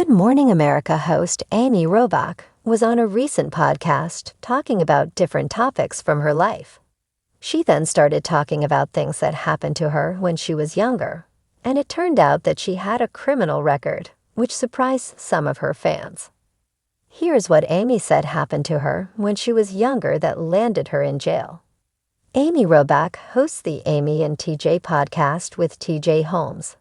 Good Morning America host Amy Robach was on a recent podcast talking about different topics from her life. She then started talking about things that happened to her when she was younger, and it turned out that she had a criminal record, which surprised some of her fans. Here's what Amy said happened to her when she was younger that landed her in jail. Amy Robach hosts the Amy and TJ podcast with TJ Holmes.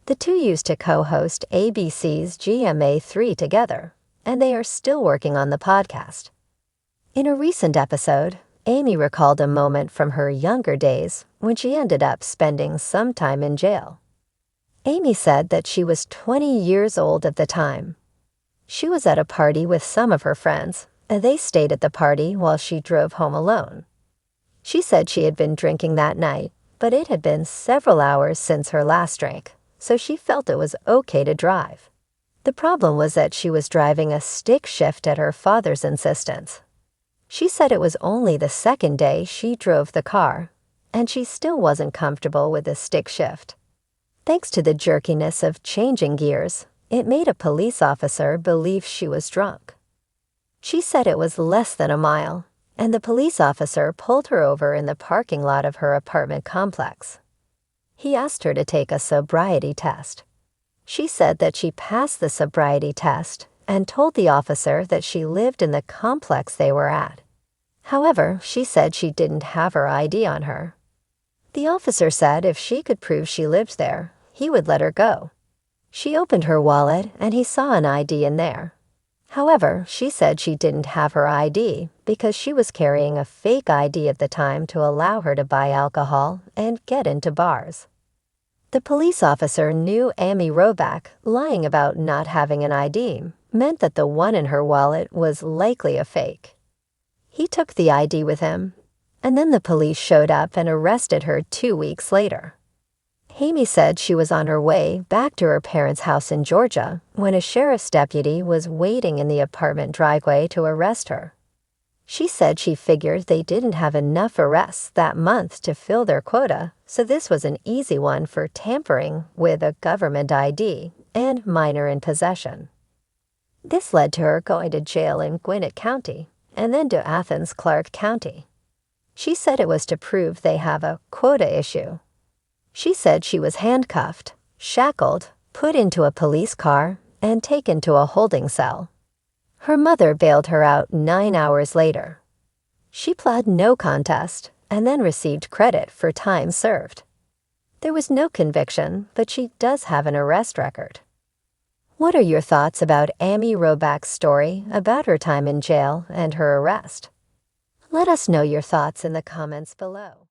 The two used to co-host ABC's GMA3 together, and they are still working on the podcast. In a recent episode, Amy recalled a moment from her younger days when she ended up spending some time in jail. Amy said that she was 20 years old at the time. She was at a party with some of her friends, and they stayed at the party while she drove home alone. She said she had been drinking that night, but it had been several hours since her last drink, so she felt it was okay to drive. The problem was that she was driving a stick shift at her father's insistence. She said it was only the second day she drove the car, and she still wasn't comfortable with the stick shift. Thanks to the jerkiness of changing gears, it made a police officer believe she was drunk. She said it was less than a mile, and the police officer pulled her over in the parking lot of her apartment complex. He asked her to take a sobriety test. She said that she passed the sobriety test and told the officer that she lived in the complex they were at. However, she said she didn't have her ID on her. The officer said if she could prove she lived there, he would let her go. She opened her wallet and he saw an ID in there. However, she said she didn't have her ID because she was carrying a fake ID at the time to allow her to buy alcohol and get into bars. The police officer knew Amy Robach lying about not having an ID meant that the one in her wallet was likely a fake. He took the ID with him, and then the police showed up and arrested her 2 weeks later. Amy said she was on her way back to her parents' house in Georgia when a sheriff's deputy was waiting in the apartment driveway to arrest her. She said she figured they didn't have enough arrests that month to fill their quota, so this was an easy one for tampering with a government ID and minor in possession. This led to her going to jail in Gwinnett County and then to Athens Clarke County. She said it was to prove they have a quota issue. She said she was handcuffed, shackled, put into a police car, and taken to a holding cell. Her mother bailed her out 9 hours later. She pled no contest and then received credit for time served. There was no conviction, but she does have an arrest record. What are your thoughts about Amy Robach's story about her time in jail and her arrest? Let us know your thoughts in the comments below.